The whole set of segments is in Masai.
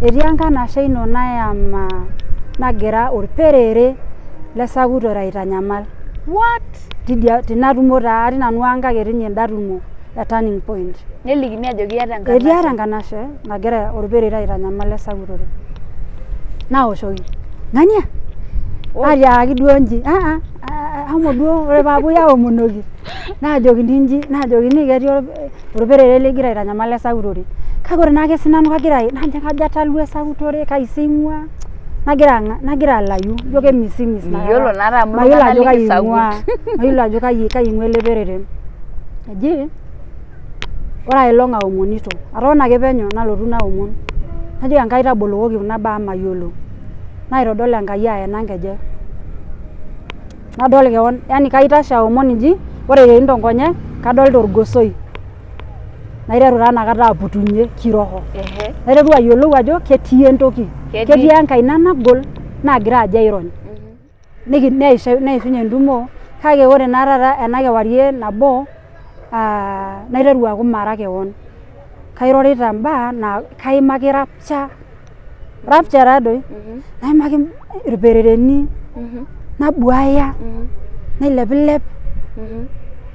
etii enkanashe ino nayama nagira orperere lesakutore aitanyamal. What? Tinatumo taari nanu ankake tinye ndatumo a turning point. Nelikini ajo kiata enkanashe. Etii enkanashe nagira orperere aitanyamal lesakutore. Naoshoki. Ng'ania? Atiaki duo nji. Amo duo ore papu yaomonoki. Naajokini nji, naajokini ketii orperere ligira aitanyamal lesakutore. Kake ore naake sinanu kagira kajo atalua esakutore kaising'ua. Nagira alayu jo kemisimis na. Miyiolo naa amu mayiolo ajo kai ing'ua ele perere. Eji ore ailong aomonito atona ake penyo nalotu naomon. Najo Enkai tabolokoki kuna baa mayiolo. Naitodol Enkai aena nkejek. Nadol keon, yani kaitashe aomon inji, ore etii nkonyek kadolta orgosoi. Naiteru taa nakata aputunye kiroho. Naiteru ayiolou ajo ketii entoki. Ketii enkaina nagol nagira ajo airony. Neishunye entumo kake ore naa taata ena kewarie nabo naiteru aaku mara keon. Kairorita mbaa na kaimaki rapture tadoi. Naimaki irperereni. Nabuaya. Nailepilep.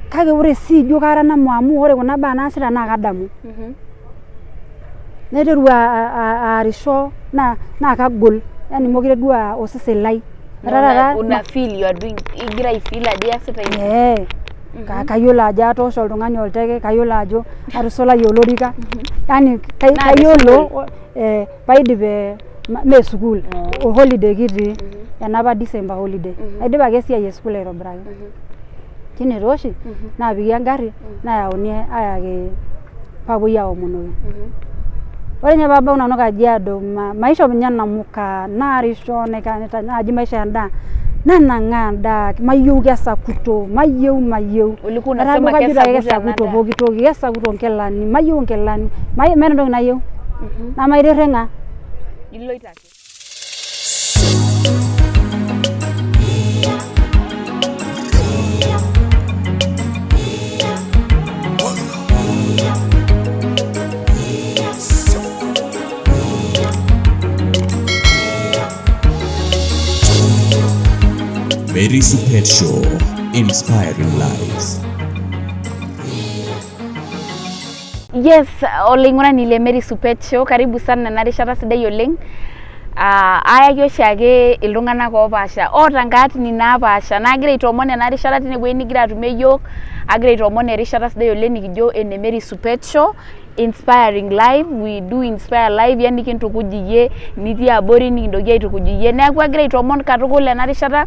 Kake ore sii ijo kara namu amu ore kuna baa naasita naa kadamu. Naiteru aarisho naa kagol. Yani mokire duo osesen lai. Una feel you are doing igira feel ajo iasita ina. Kayiolo ajo atoosho oltung'ani olteke, kayiolo ajo atusulayie olorika. Yani kayiolo paidip me school holiday kitii enapa December holiday. Aidipa ake esiai e school aitobiraki. Tine tooshi naapiki engarri nayauni ayaki papuoi aomonoki. Ore nye pabau nanu Kajiado maishop nye namuka naarisho naaji maisha endaa nanang'aa endaa mayieu kesakuto mayieu. Ulikuwa unasema kesakuto pooki toki kesakuto nkilani mayieu nkilani meeta entoki nayieu. Namaitereng'a. Iloito ake. Mary Supet Show, inspiring lives. Yes, oleng'urani le Mary Supet Show, karibu sana na rishata sidai oleng. Ayaki oshiake iltung'anak oopaasha oota nkaatini naapaasha nagira aitoomon ena rishata tinewueji nigira atumie yiok, agira aitoomon erishata sidai oleng nikijo ene Mary Supet Show, inspiring life. We do inspire life, yani kintukuj iyie nitii abori nikintoki aitukuj iyie. Neeku agira aitoomon katukul ena rishata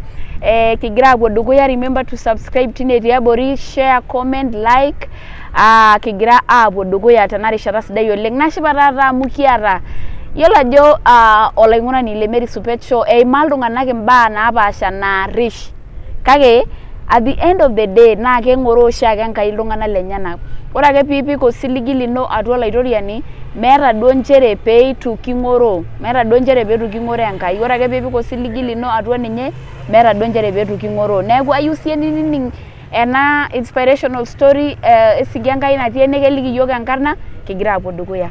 kigira apuo dukuya. Remember to subscribe tine etii abori, share, comment, like. Kigira apuo dukuya tena rishata sidai oleng. Nashipa taata amu kiata yiolo ajo olaing'urani le Mary Supet Show eimaa iltung'anak imbaa naapaasha naarish. Kake at the end of the day naa keng'oroo oshiake Enkai iltung'anak lenyenak. Ore ake piipik osiligi lino atua olaitoriani meeta duo nchere peitu king'oroo, meeta duo nchere peitu king'oroo Enkai. Ore ake piipik osiligi lino atua ninye meeta duo nchere peitu king'oroo. Neeku ayieu sii nining ena inspirational story esigi Enkai natii ene keliki yiok enkarna kigira apuo dukuya.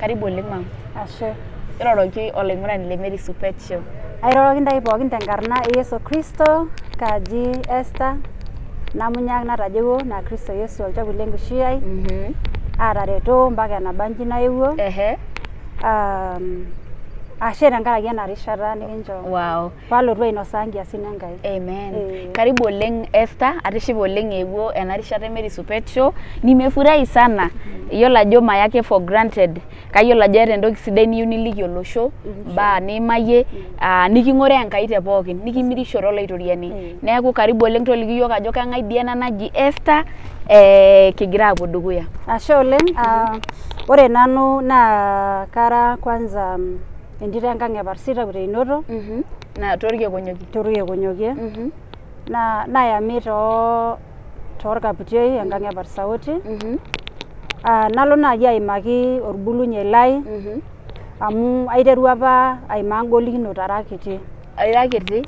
Karibu oleng mama. Ashe. Iroroki olaing'urani le Mary Supet Show. Airoroki ntae pookin tenkarna e Yesu Kristo kaji Esther namunyak natajeuo na Kristo Yesu olchakuli lenkishui ai. Atareto mpaka enabanji naewuo. Ashe tenkaraki ena rishata nikincho. Wow. Palotu ainosaa nkiasin Enkai. Amen. Karibu oleng Esther, atishipa oleng eewuo ena rishata Mary Supet Show. Nimefurahi sana. Yiolo ajo mayake for granted. Kayiolo ajo eeta entoki sidai niyieu niliki olosho, mbaa niimayie, niking'oroo Enkai te pookin, nikimirisho toolaitoriani. Neeku karibu oleng toliki yiok ajo kang'ae dii ena naji Esther kigira apuo dukuya. Ashe oleng. Ore nanu naa kara kwanza entito enkang e Parsita einoto. Na torkekonyoki. Torkekonyoki. Nayami toorkaputiei enkang e Parsaoti. Nalo naaji aimaki orbulunye lai amu aiterua apa aimaa ngolikinot ara kiti. Aira kiti?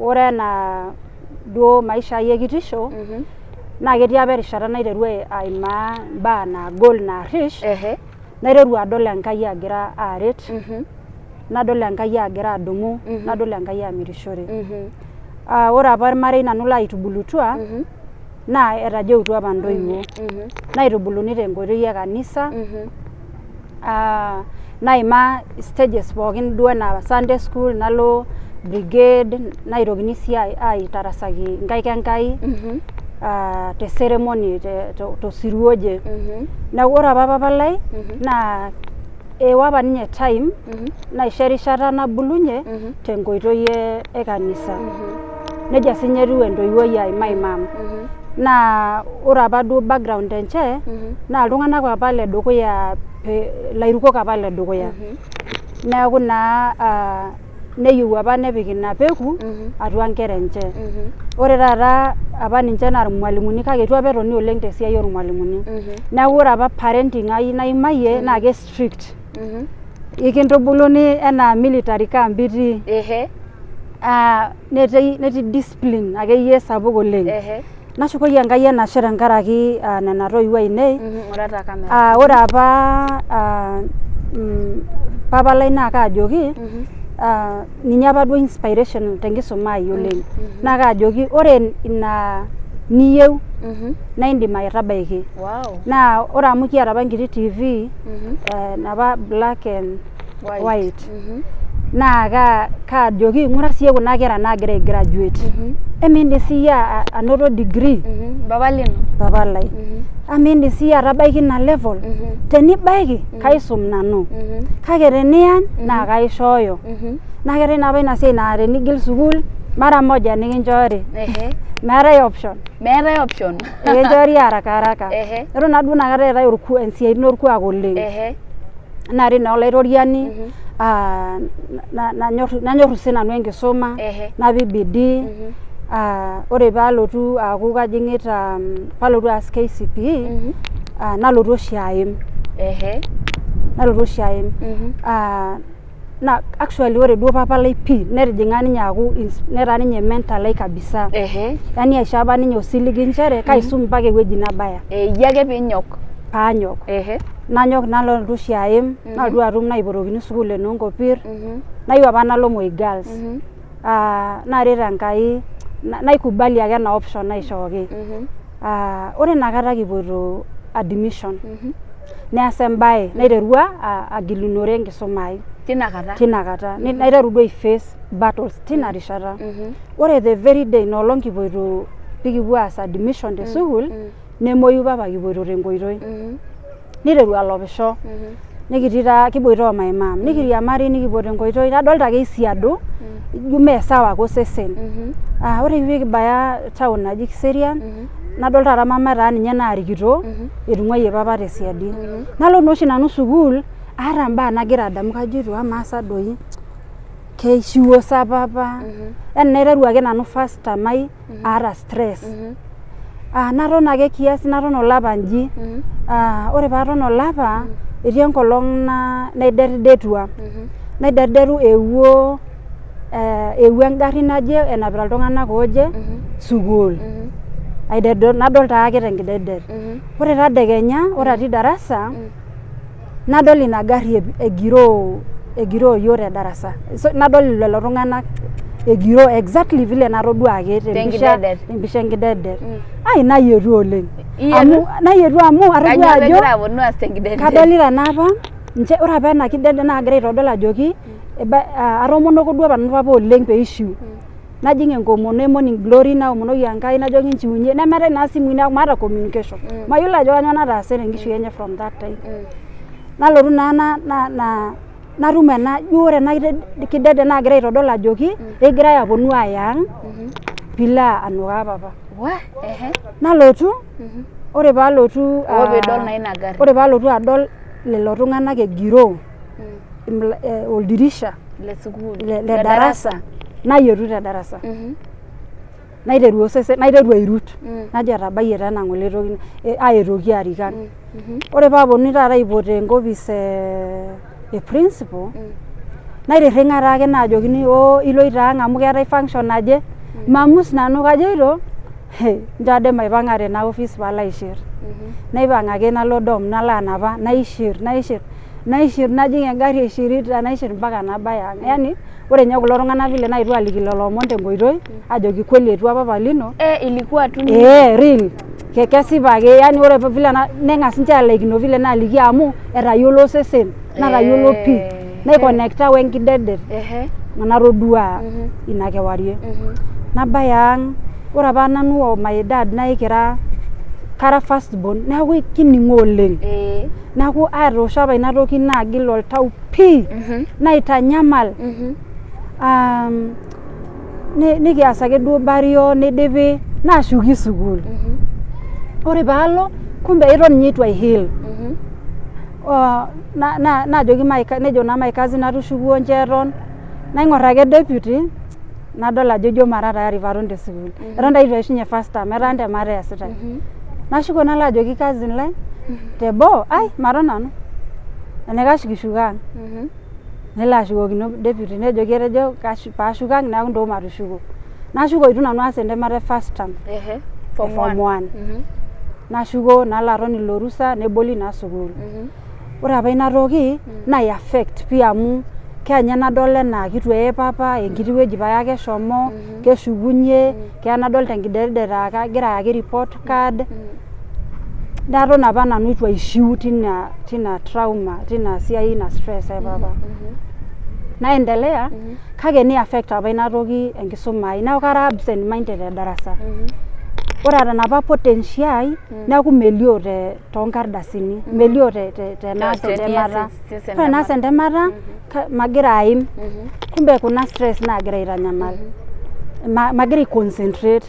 Ore ena duo maisha ai ekitisho naa ketii apa erishata naiterua aimaa mbaa naagol naarish naiteru adol Enkai agira aret nadol Enkai agira adumu nadol Enkai amirishore ore apa ormarei nanu laitubulutua naa etajeutua apa ntoiwuo naitubuluni tenkoitoi kanisa naima stages pookin duo na Sunday school nalo brigade naitokini sii aitarasaki nkaik Enkai te ceremony tosirua oje neeku ore apa papa lai naa ewa apa ninye time naisho erishata nabulunye tenkoitoi kanisa nejia sinye etiu entoiwuoi ai my mom naa ore apa duo background enche naa iltung'anak apa le dukuya lairukok apa le dukuya neeku naa neyieu apa nepik ina peku atua nkera enche ore taata apa ninche naa irmwalimuni kake itu apa etoni oleng tesiai ormwalimuni neeku ore apa parenting ai naimayie naa ke strict ikintubuluni enaa military camp itii netii discipline akeyie sapuk oleng nashukoki Enkai enashe tenkaraki nena toiwuo ainei ore apa papa lai naa kaajoki ninye apa duo inspiration tenkisuma ai oleng naa kaajoki ore ina niyieu na indim aitabaiki naa ore amu kiata apa enkiti TV napa black and white naa kaajoki ng'ura siye kuna kera naagira aigraduate emiindim siye anoto degree papa lai amiindim siye atabaiki ina level tenibaiki kaisum nanu kake teniany naa kaishooyo naa ketii napa ina siai naa tenigil sukuul mara moja nikinchori meetai option ekinchori haraka eton naa duo inakata eetae isiaitin orkuak oleng naa tina olaitoriani nanyorru sinanu enkisuma napik bidii ore paalotu aaku kajing'ita paalotu aas KCPE nalotu oshi aim na actually ore duo papa lai pii netijing'a ninye aaku netaa ninye mentor lai kabisa yani aisho apa ninye osiligi nchere kaisum mpaka ewueji nabaya iyie ake piinyok paanyok nanyok nalotu oshi aim nalotu atum naiporokini sukuul enoonkopir nayieu apa nalo Moi Girls naret Enkai naikubali ake ena option naishooki ore inakata kipoito admission neas embae naiterua agilunore enkisuma ai tinakata naiteru duo face battles tina rishata ore the very day nolong kipoito pikipuo aas admission te sukuul nemoyu papa kipoito tenkoitoi niteru alopisho nikitii taa kiboito my mom nikiriamari nikipuo tenkoitoi nadolta ake isiadu ijo mee sawa ake osesen ore pikibaya town naji Kiserian nadol taata mama taa ninye naarikito etung'uayie papa tesiadi nalo nooshi nanu sukuul aata mbaa nagira adamu kajito amaa sa doi keishiwuo sa papa naiteru ake nanu first term ai aata stress naton ake kiasi naton olapa nji ore paaton olapa etii enkolong naidederu ewuo engarri naje enapita iltung'anak ooje sukuul nadol taake tenkideder ore tadekenya ore atii darasa nadol ina garri egiroo yiok te darasa nadol lelo tung'anak egiroo exactly vile natodua ake tempisha enkideder nayietu oleng nayietu amu atodua ajo kadolita napa ore apa ena kideder naagira aitodol ajoki atomonoko duo apa nanu papa oleng peishiu najing enkomono e morning glory naomonoki Enkai najoki nchiunye nemeetai naa simui neeku maata communication mayiolo ajo kanyioo nataase tenkishui enye from that time nalotu naa natum ena ore ena kidede naagira aitodol ajoki egirai aponu ayang pila anukaa papa nalotu ore paalotu adol lelo tung'anak egiroo oldirisha le darasa nayietu te darasa naiteru airut najo etabayie taa ena ng'ole toki aetoki arikan ore paaponu taata aipot enkopis e principal naitirring'a taake naajokini iloito ang amu keetai function naje mamus nanu kajoito njo ade maipang'a tena office paalo aishir naipang' ake nalo dom nalo anapa naishir naishir najing engari aishirita naishir mpaka nabaya ang. Yani ore nye kulo tung'anak vile naetuo aliki lelo omon tenkoitoi ajoki kweli etua papa lino ilikuwa tu real kesipa ake yani ore vile neng'as ninche alaikino vile naaliki amu etayiolo sesen natayiolo pii naiconnecta wenkidedet natodua ina kewarie nabaya ang ore apa nanu o my dad naikira kara first born neeku kining'o oleng neeku atoosho apa ina toki naagil oltau pii naitanyamal nikias ake duo bario nidipi naashuki sukuul ore paalo kumbe eton ninye itu aihil najoki nejo naa my cousin natushukuo nche eton naing'or ake deputy nadol ajo ijo mara tayari paton te sukuul eton taa itu aishunye first term etaa ntemata eesitai nashuko nalo ajoki cousin lai teboo ai maton nanu enaikash kishuko ang nelo ashukokino deputy nejoki etejo paashuko ang neeku ntoo matushuko nashuko itu nanu aas entemata first term form 1 nashuko nalo aton ilo rusa neboli naa sukuul ore apa ina toki nai affect pii amu keanya nadol enaa kitu papa enkiti wueji pae ake eshomo keshukunye keya nadol tenkidedet kagira ayaki report card naton apa nanu itu aishiu tina trauma tina siai ina stress papa naendelea kake ni affect apa ina toki enkisuma ai neeku kara absent minded te darasa ore atanapa potential neeku melio toonkardasini melio tenaas entemata ore naas entemata magira aim kumbe kuna stress naagira aitanyamal magira aiconcentrate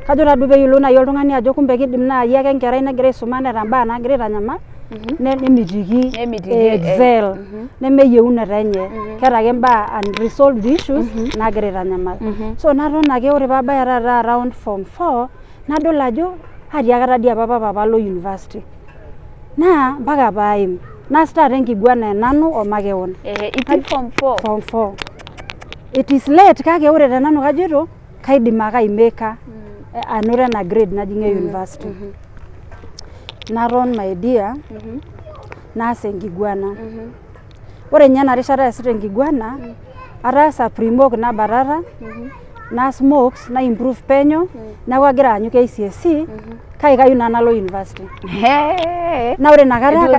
kajo taduo peeyiolou naaji oltung'ani ajo kumbe kidim naaji ake enkerai negira aisuma neeta mbaa naagira aitanyamal nemitiki excel nemeyieunoto enye keeta ake mbaa unresolved issues naagira aitanyamal so naton ake ore paabaya taata around form 4 nadol ajo atiakata dii apa papa palo university naa mpaka paim naas taata enkiguana nanu omakeon itii form 4 it is late kake ore tenanu kajito kaidim ake aimeka anoto ena grade najing'e university naton my dear naas enkiguana ore nye ena rishata easita enkiguana ataasa pre-mock nabatata naas mocks na improve penyo neeku agira aanyu KCSE kake kayieu naa nalo university na ore nakata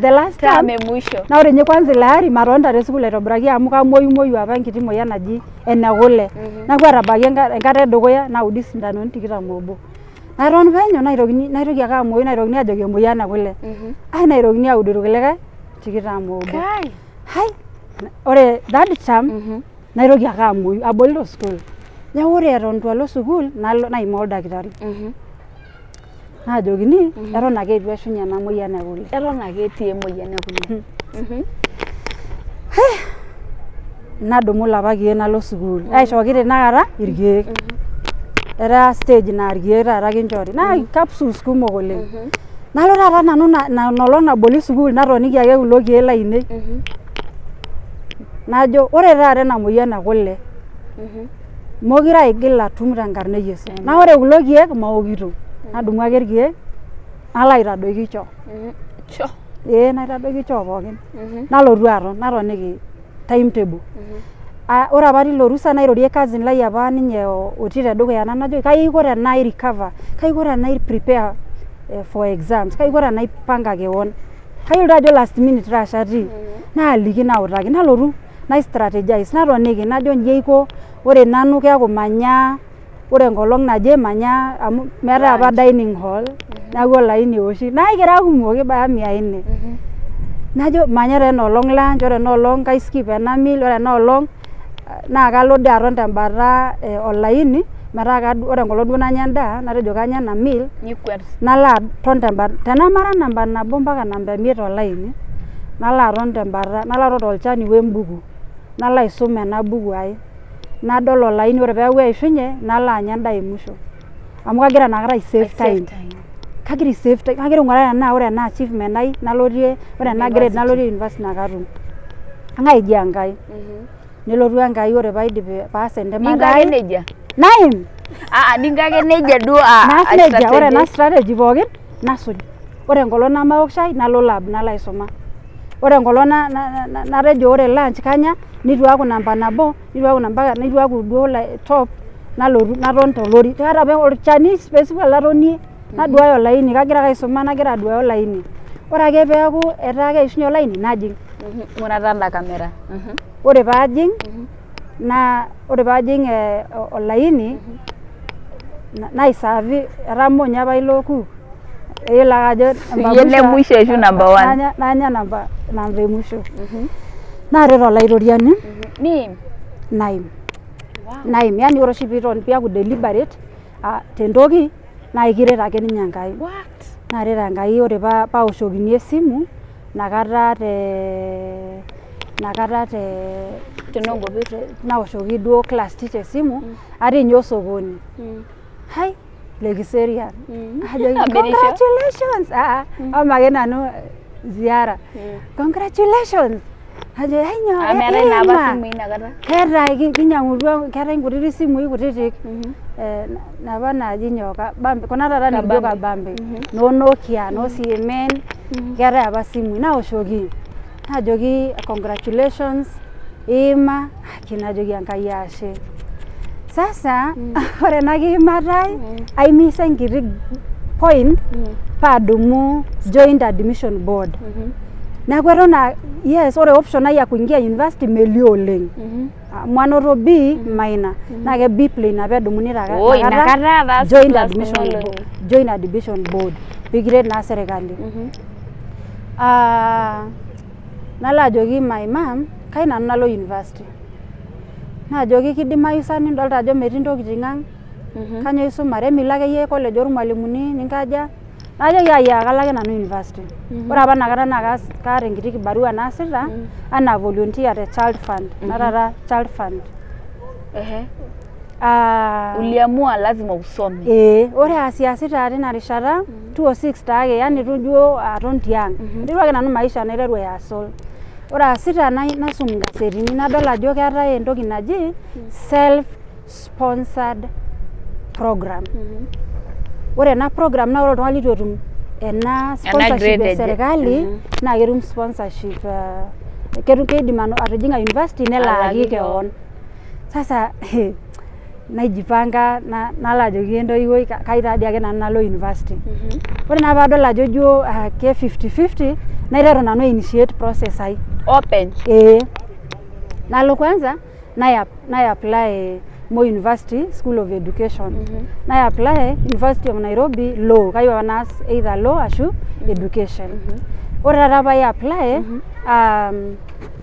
the last term emwisho na ore nye kwanza ile ari matonta te sukuul aitobiraki amu kamuoyu apa enkiti moyian naji enekule neeku atabaki enkata edukuya naudi sindanoni 21 naton penyo naitoki ake amuoyu naitokini ajoki emoyian ekule ai naitokini aud irkulikae 21 hai ore that term naitoki ake amuoyu abolito sukuul neeku ore eton itu alo sukuul naimaa oldakitari naajokini eton ake itu eshunye ena moyian ekule eton ake etii emoyian ekule nadumu lapa kiek nalo sukuul aishooki tinakata irkiek era stage naa irkiek taata kinchori naa capsules kumok oleng nalo taata nanu nolong naboli sukuul natoniki ake kulo kiek lainei najo ore taata ena moyian ekule mokire aigil atum tenkarna e Yesu naa ore kulo kiek maokito nadumu ake irkiek nalo aitadoiki choo naitadoiki choo pookin nalotu aton natoniki timetable ore apa tilo rusa nairorie cousin lai apa ninye otii tedukuya najo kaiko tenai recover kaiko tenai prepare for exams kaiko tenai panga keon kayiolo ajo last minute rashati naaliki nautaki nalotu nai strategize natoniki najo nji eiko ore nanu keeku manya ore enkolong naje manya amu meeta apa dining hall neeku olaini eoshi naikira kumok kibaya 400 najo manya enoolong lunch ore enoolong kaiskip ena meal ore enoolong naa kalo dii aton tembata olaini metaa ore enkolong duo nanya endaa natejo kanya ena meal nalo aton tembata tenamara namba nabo mpaka namba 5 olaini nalo aton tembata nalo aton tolchani wembuku nalo aisum ena buku ai nadol olaini ore peeku aishunye nalo anya endaa emusho amu kagira nakata ai-save time kagira ai-save time kagira ng'uraa enaa ore ena achievement ai nalotie ore ena grade nalotie university nakatum ang'aiji enkai nelotu enkai ore paidip paas entemata ai naim ninko ake nejia duo naas nejia ore ena strategy pookin nasuj ore enkolong namaok shai nalo lab nalo aisuma ore enkolong natejo ore lunch kanya nitu aaku namba nabo nitu aaku duo top nalotu naton tolori kaata apa olchani specific latonie naduaya olaini kagira aisuma nagira aduaya olaini ore ake peeku etaa keishunye olaini najing munatanda kamera ore paajing olaini naisavi eramonye apa ilo cook eyiolo ajo yele mwisho eshu number 1 nanya namba emwisho naaret olaitoriani naim yani ore oshi piiton piaku deliberate tentoki naa kiret ake ninye Enkai naaret Enkai ore paoshokini esimu nakata tenongopi naoshoki duo class teacher esimu atii ninye osokoni hai lekiserian congratulations amake nanu ziara congratulations ajo ainyo ameetai naapa simui inakata keetai nkutiti simui kutitik napa naaji nyoka bambe kuna taata nikijo kabambe no Nokia no Siemens keetai apa simui naoshoki najoki congratulations Ima kinajoki Enkai ashe sasa ore ena kiimatai aimisa enkiti point paadumu joint admission board neeku eton yes ore option ai ya kuingia university melio oleng mwanoto B minor naa ke B plain apa edumuni inakata joint admission board pikiret naa serikali nalo ajoki my mom kai nanu nalo university naajoki kidimayu sa nidolta ajo metii ntokitin ang kanyo isumare milo akeyie college ormalimuni ninkaja najoki aya kalo ake nanu university ore apa nakata naa kaata enkiti kibarua naasita anaa volunteer te child fund natata child fund uliamua lazima usome ore asiasita tina rishata 206 taake yani tujuo aton tiang nitiru ake nanu maisha naiteru asol ore asita nasum gazetini nadol ajo keetai entoki naji self sponsored program ore ena program naa ore oltung'ani litu etum ena sponsorship e serikali naa ketum sponsorship keidim atijing'a university nelaaki keon sasa naijipanga nalo ajoki entoiwuoi kai taadii ake nanu nalo university ore naa paadol ajo duo ke 50-50 naiteru nanu initiate process ai open nalo kwanza nai apply Moi University School of Education nai apply University of Nairobi law kayieu apa naas either law ashu education ore taata pai apply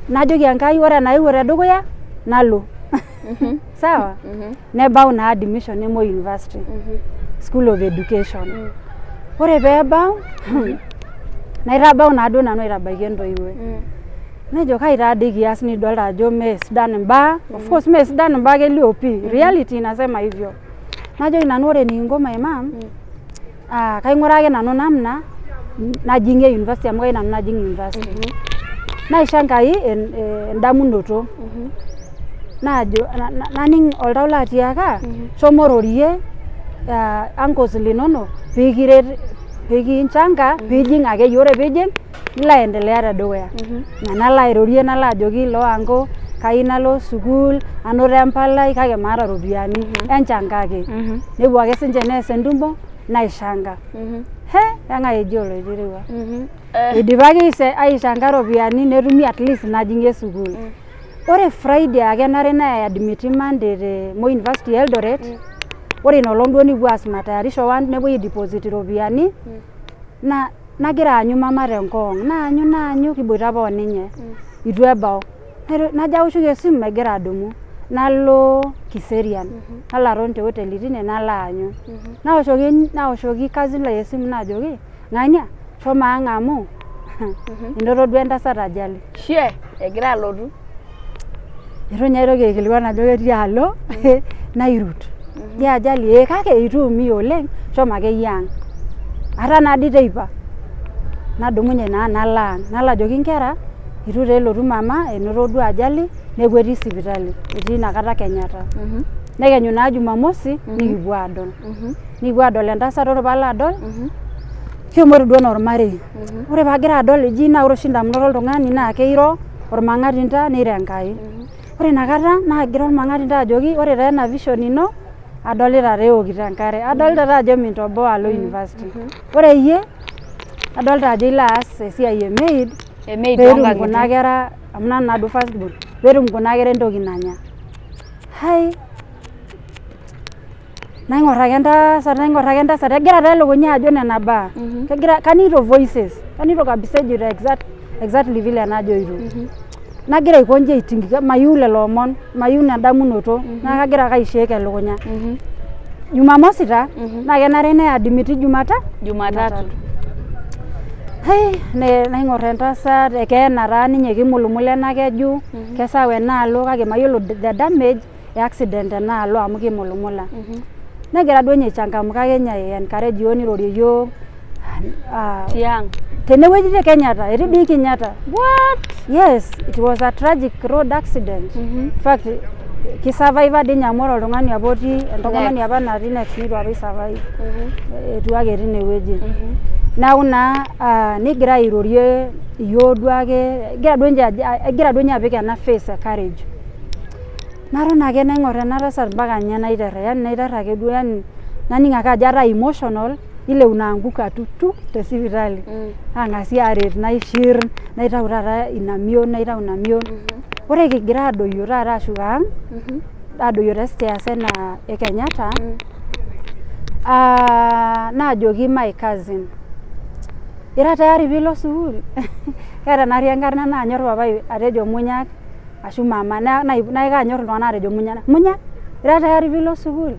najoki Enkai ore enaewuo tedukuya nalo sawa nebau na admission e Moi University School of Education ore peebau naitabau naaduo nanu aitabaiki entoiwuoi nejo kai taadii kias nidolta ajo meesidan imbaa of course meesidan imbaa kelio pii reality inasema hivyo najoki nanu ore nikingo my mom kaing'uraki nanu namna najing'ie university amu kai nanu najing university naisho Enkai endamunoto najo naning oltau latiaka shomo rorie uncles linono pikiret pikinchanga piijing ake ore piijing nilo aendelea tedukuya nalo airorie nalo ajoki lo anko kai nalo sukuul anoto empalai kake maata ropiyiani enchangaki nepuo ake sinche nees entumo naishanga eng'ae eji oloiterua idipaki aishanga ropiyiani netumi at least najing'ie sukuul ore Friday ake nare nai admit Monday te Moi University Eldoret ore inolong duo nipuo aas matayarisho nepuoi aideposit ropiyiani nagira aanyu mama tenkong naanyu kiboita apa oninye itu ebau najo aoshoki esimu megira adumu nalo Kiserian nalo aton te hoteli tine nalo aanyu naoshoki cousin lai esimu najoki ng'ania shomo ang' amu inoto duo entasat ajali egira alotu itu nye aitoki aikilikuan ajo ketii alo nairut ajali kake itu umi oleng shomo akeyie ang' ata naadii teipa nadumunye naa nalo ang' nalo ajoki nkera itu taa elotu mama enoto duo ajali nepuo etii sipitali etii inakata Kenyatta nekenyu naa Jumamosi nikipuo adol entasat ore paalo adol kiomori duo normarei ore paagira adol eji naa ore oshi indamunot oltung'ani naa keiro ormang'atinda neiro Enkai ore inakata naagira ormang'atinda ajoki ore taa ena vision ino adolita taa eokito enkare adolita taa ajo mintoboa alo university ore iyie adolita ajo ilo aas esiai emaid peetum kuna kera amu nanu naaduo first born peetum kuna kera entoki nanya naing'or ake entasat egira taa elukunya ajo nena baa kegira kanito voices kanito kabisa ejito exactly vile enajoito nagira aikonji aitingika mayieu lelo omon mayieu endamunoto naa kagira ake aishake elukunya Jumamosi taa naa kenare neadimiti Jumatatu naing'or entasat ekeena taa ninye kimulumula ena keju kesawa enaalo kake mayiolo the damage e accident enaalo amu kimulumula negira duo ninye aichangamka Kenya encourage yiok nirorie yiok tiang tenewueji te Kenyatta etii dii Kenyatta yes it was a tragic road accident in fact kisurvive dii ninye amu ore oltung'ani apa otii entomononi apa natii next nitu apa isurvive etu ake tinewueji neeku naa nigira airorie iyiok duake egira duo ninye apik ena face e courage naton ake naing'or ena tasat mpaka ninye naiterr ake duo yani naning ake ajo ataa emotional ile unaanguka tutu te sipitali ang'asi aret naishir naitau taata ina mion ore kigira adoyio taata ashuko ang adoyio te stairs ena e Kenyatta naajoki my cousin ira tayari piilo sukuul keeta naari enkarna naanyor papai atejo munyak ashu mama naa kaanyor iltung'anak atejo munyak ira tayari piilo sukuul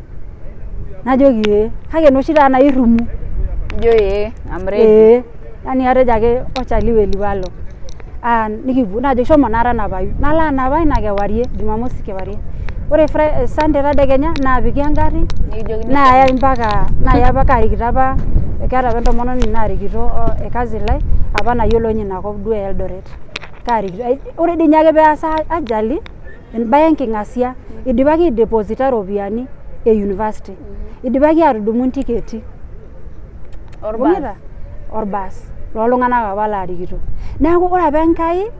najoki kake enoshi taa nairumu jo I'm ready yani atejo ake ochaliwe liwalo nikipuo najo shomo natanapayu nalo anapai ina kewarie Jumamosi kewarie ore Sunday tadekenya naapiki engarri naaya mpaka arikito apa keeta apa entomononi naarikito ekazi lai apa nayiolo ninye inakop duo Eldoret kaarikito ore dii ninye ake peasa ajali embaye enking'asia idipaki aideposita ropiyiani e university idipaki atudumu ntiketi orbas looltung'anak apa laarikito neeku ore apa Enkai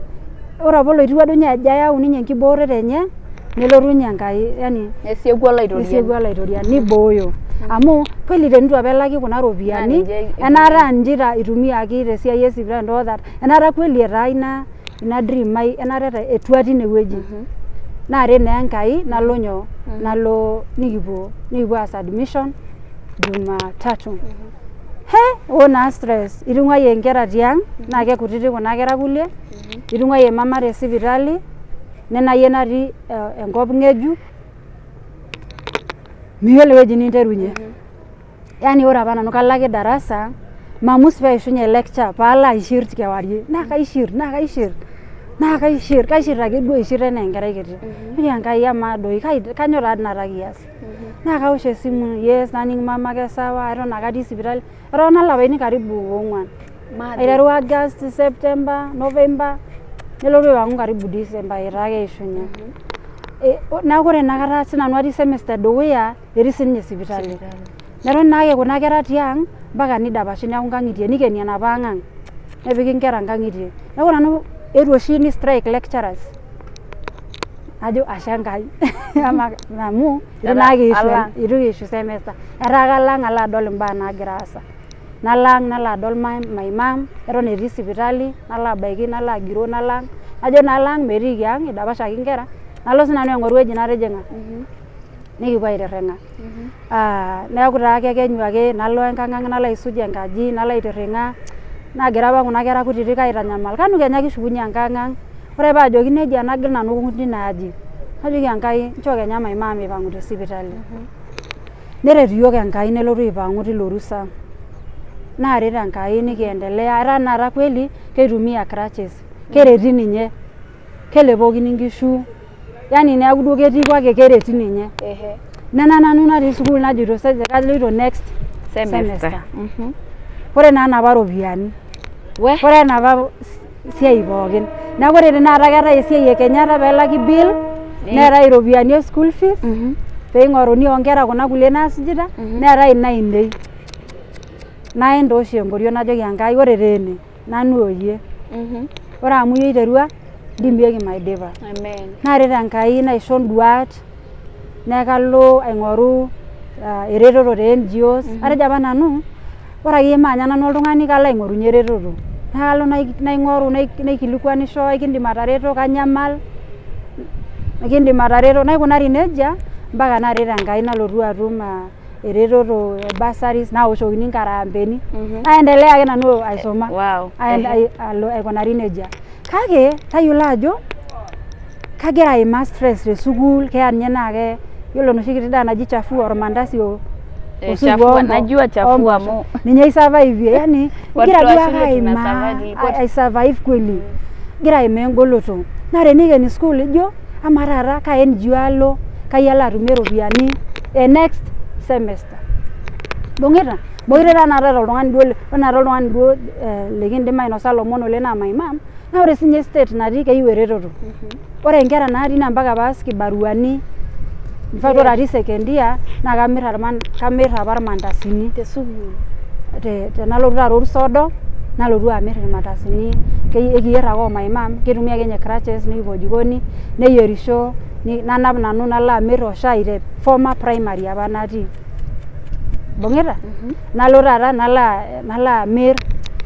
ore apa oloitiu duo ninye ajo ayau ninye enkibooroto enye nelotu ninye Enkai yani nesieku olaitoria nibooyo amu kweli tenitu apa elaki kuna ropiyiani enaata njita itumiaki tesiai esipitali ndo that enaata kweli etaa ina dream ai enaata etua tinewueji naare naa Enkai nalo nikipuo aas admission Jumatatu naa stress itung'uayie nkera tiang naa kekutitik kuna kera kulie itung'uayie mama te sipitali nenayie natii enkop ng'ejuk miyiolo ewueji ninterunye yani ore apa nanu kalo ake darasa mamus peishunye lecture paalo aishir kewarie naa kaishir ake duo aishir enaa enkerai kiti ore Enkai amaa doi kanyo taa nara kias naa kawosh esimu yes naning mama kesawa eton ake atii sipitali eton lapaitin karibu 4 aiteru August September November nelotu aipang'u karibu December etaa keishunye neeku ore inakata sinanu atii semester dukuya etii sininye sipitali neton naake kuna kera tiang mpaka nidapashi neeku nkang'itie nikeni enapa ang' nepiki nkera nkang'itie neeku nanu etu oshi ni strike lecturers ajo ashe Enkai amu itu kiishu semester etaa kalang alo adol imbaa naagira aasa nalo adol my mom eton etii sipitali nalo abaiki nalo agiroo nalang metiiki ang idapashaki nkera nalo sinanu aing'oru ewueji natijing'a nikipuo aiterring'a neeku taa kekenyu ake nalo enkang' ang nalo aisuj enkaji nalo aiterring'a nagira apa kuna kera kutitik aitanyamal kanu kenya kishukunye enkang' ang ore paajoki nejia nagil nanu tinaaji najoki Enkai nchoo kenya my mom ipang'u te sipitali neret iyiok Enkai nelotu aipang'u tilo rusa naaret Enkai nikiendelea etaa naata kweli keitumia crutches kereti ninye kelepokini nkishu yani neeku duo ketii kwake kereti ninye nena nanu natii sukuul najito kaloito next semester ore naa napa ropiyiani ore napa siai pookin neeku ore tenakata keetae esiai e Kenyatta peelaki bill neetae iropiyiani e school fees peing'oruni onkera kuna kulie naasujita neetae inainei naenda oshi enkoriong najoki Enkai ore tene nanu oyie ore amu iyie iterua ndimieki maidipa naret Enkai naisho nduat nekalo aing'oru eretoto te NGOs atejo apa nanu ore akeyie maanya nanu oltung'ani kalo aing'orunye eretoto nakalo naing'oru naikilikuanisho aikindim atareto kanyamal nikindim atareto naikunari nejia mpaka naret Enkai nalotu atum eretoto bursaries naoshokini nkarambeni naendelea ake nanu aisoma aikunari nejia kake tayiolo ajo kagira aimaa stress te school keya ninye naake yiolo noshi kiti daa naji chafua ormandasi chafua najua chafua amu ninye isurvive yani gira duake aimaa aisurvive kweli gira aimaa engoloto nare nikeni school ijo ama taata ka NGO alo kayialo atumie ropiyiani next semester bongita tanakata oltung'ani duo likindim ainosa lomon oleng naa my mom na ore sinye state natii keyieu eretoto ore nkera natii na mpaka paas kibaruani mfano ore atii second year na kamir apa irmandasini te sukuul tenalotu taata orsodo nalotu amir irmandasini ekiyier ake my mom kitumia ake nye crutches nikipuo jikoni neyierisho nanap nanu nalo amir oshai te former primary apa natii bongita nalo taata nalo amir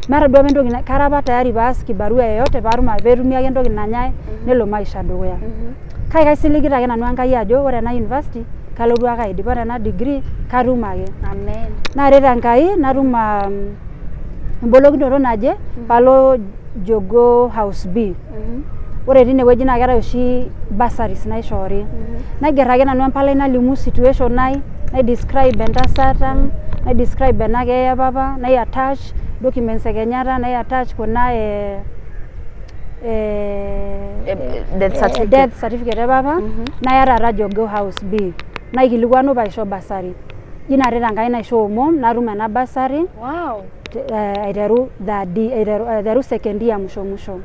mara duo entoki kara apa tayari paas kibarua yoyote peetumi ake entoki nanyai nelo maisha dukuya kai kaisiligita ake nanu Enkai ajo ore ena university kalotu ake aidip ore ena degree katum ake amen naret Enkai natum embolokinoto naje palo Jogo House B ore tinewueji naa keetai oshi bursaries naishoori naiger ake nanu empalai nalimu situation ai naidescribe entasat ang naidescribe ena keeya papa naiattach documents ekenyata naiattach kuna death certificate papa naya taata Jogo House B naikilikuanu paisho bursary inaret Enkai naisho omom natum ena bursary aiteru aiteru second year musho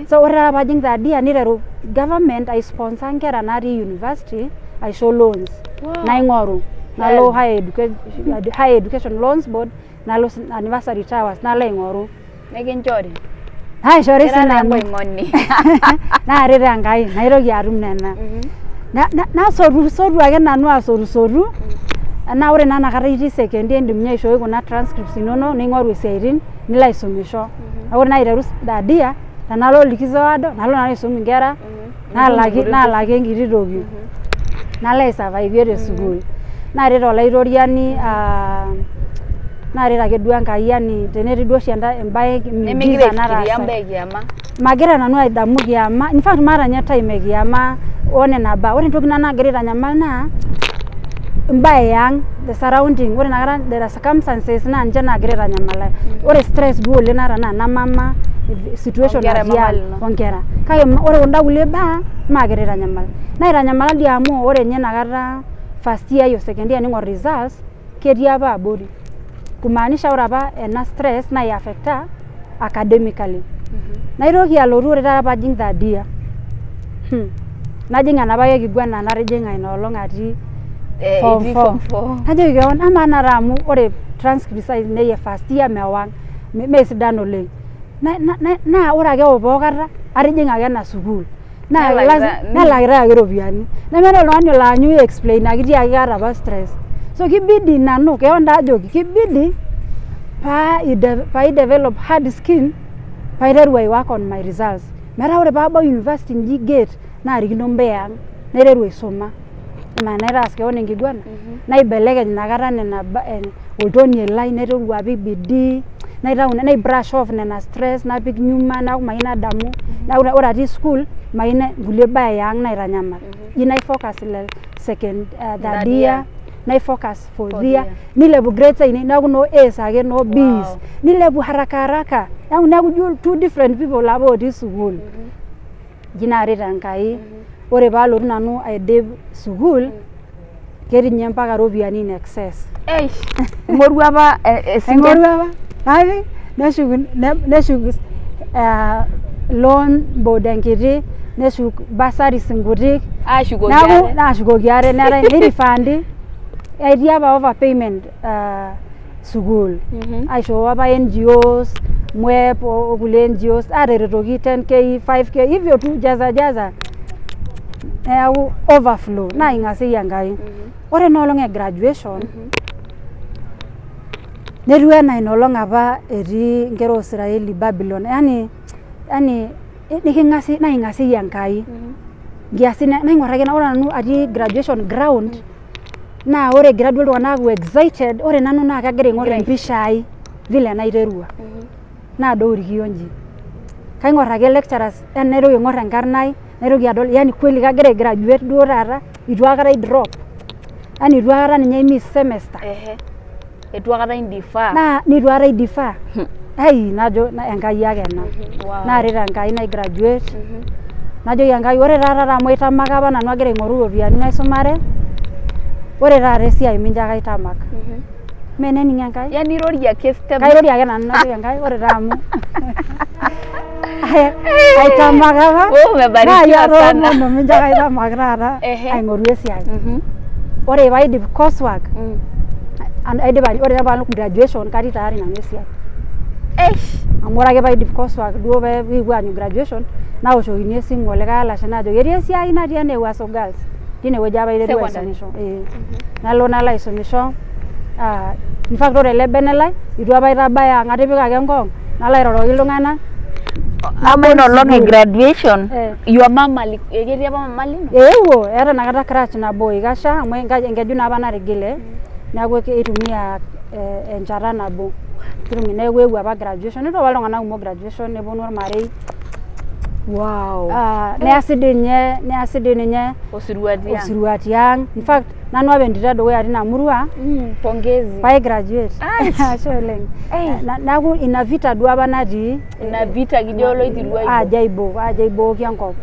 so ore taata pajing third year niteru government aisponsor nkera natii university aisho loans naing'oru nalo high education loans board nalo anniversary towers nalo aing'oru nekinchori aishori sinanu naret Enkai naitoki atum nena nasotu ake nanu asotu na ore nakata itii second year indim nye aishoi kuna transcripts inono ning'oru esiaitin nilo aisumisho ore naiteru third year tenalo likizo ado nalo nanu aisum nkera naalaki enkiti toki nalo aisurvive te school naret olaitoriani naret ake duo Enkai yani tenetii duo oshi embae nemigira aifikiria embae kiama magira nanu aidamu kiama in fact mara nye time kiama onena baa ore entoki nagira aitanyamal naa mbae yang the surrounding ore nakata the circumstances na nje nagira aitanyamal ore stress duo oleng nara na mama situation natii onkera kake ore kunda kulie baa magira aitanyamal naitanyamala dii amu ore nye nakata first year yo second year ning'or results ketii apa abori kumaanisha ore apa ena stress na affecta academically naitoki alotu ore taata pajing third year najing enapa ake kiguana natijing'a ina olong atii form 4 najoki keon ama nara amu ore transcripts ainei first year mewang meesidan oleng na ore ake opokata atijing'a ake ena sukuul nalakita ake ropiyiani nemeeta oltung'ani olo aanyu explain akiti ake kaata apa stress so kibidi nanu keon ajoki kibidi pa develop hard skin paiteru I work on my results metaa ore paabau university nji gate naarikino mbea naiteru aisuma ina naitaas keon enkiguana naibelekeny inakata nena oltonie lai naiteru apik bidii naibrush off nena stress napik nyuma naaku mayieu nadamu ore atii school mayieu nkulie baa yang naitanyamal ji naifocus ile second third year naifocus fourth year nilepu grades ainei naaku no A's ake no B's nilepu haraka naaku two different people apa otii school ji naret Enkai ore paalotu nanu aidip school ketii nye mpaka ropiyiani in excess ing'oru apa ai neshuk loan board enkiti neshuk bursaries nkutik ashukoki are neetai nirifandi etii apa overpayment school aisho apa NGOs mwep okulie NGOs areretoki 10k 5k hivyo tu jaza au overflow na ingasi yangai ore nolong graduation nerua na inolong apa eri ngero Israeli Babylon yani nikingasi na ingasi yangai ngiasi na ingorake na ora nanu ati graduation ground na ore graduate wana go excited ore nanu na kagira ingore mpishai vile naiterua na dori kionji kaingorake lecturers enero ingor enkarnai neroki adol yani kweli kagira graduate duo rara itu akara drop yani itu akara ninye miss semester itu akara indifa na nitu akara indifa ai najo na enkai yake na na reta enkai na graduate najo enkai ore rara moitamaka apa nanu agira ingoru ropiani naisumare ore rara esiai minjaka itamak mene ninye enkai yani rori ake step kai rori ake nanu najo enkai ore ramu aitamaka ba umebarikiwa sana no minjaka itamak rara aingoru esiai ore paidip coursework aidip ore apa graduation kati tayari nanu esiai amore ake paidip coursework duo peepuo anyu graduation naoshokini esimu olikae alashe najo ketii esiai natii ene Waso Girls tinewueji apa aiteru aisumisho nalo aisumisho in fact ore ele bene lai itu apa aitabaya ngatipika ake enkong nalo airoroki iltung'anak ama inolong graduation your mama ketii apa mama lino eewuo eeta nakata crash nabo ikasha amu enkeju napa natigile neeku itumia enchata nabo kirumi neeku eewuo apa graduation itu apa iltung'anak kumok graduation neponu ormarei wow neasi ninye osirua tiang in fact nanu apa entito edukuya tina murua pongezi pai graduate ashe oleng neeku ina vita duo apa natii ina vita kijo loitirua ajaibo enkop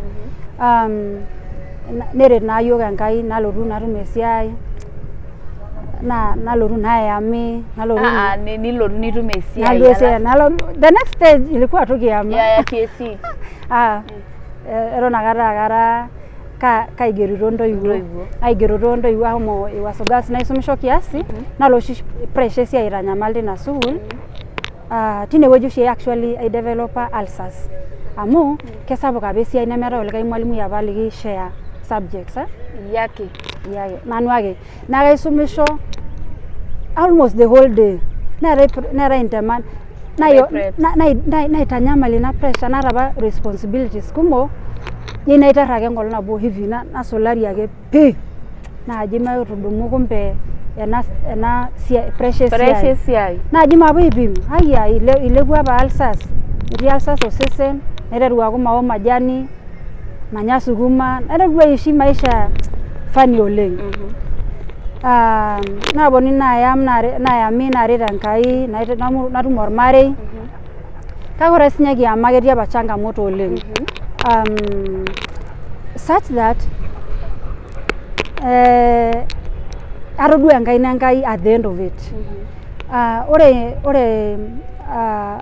neret naa yiok enkai nalotu natum esiai nalotu nayami nilotu nitum esiai the next stage ilikuwa tukiyama ya TSC eton akata akara kaigerito ntoiwuo ahomo Waso Girls naisumisho kiasi nalo oshi pressure esiai aitanyamal tina sukuul tinewueji oshi actually I develop ulcers amu kesapuk apa esiai nemeeta olikae mwalimui apa liki share subjects yake nanu ake na kaisumisho almost the whole day nera inteman naitanyamal ina pressure nata apa responsibilities kumok ninaiterra ake enkolong nabo hivi nasolari ake pi naaji maitudumu kumbe ena pressure siai naaji mapo ipim aya ilepu apa ulcers etii ulcers osesen naiteru aaku mao majani manya sukuma naiteru aishi maisha fani oleng naponi nayami naret enkai natum ormarei kake ore sinye kiama ketii apa changamoto oleng such that atodua enkaina enkai at the end of it ore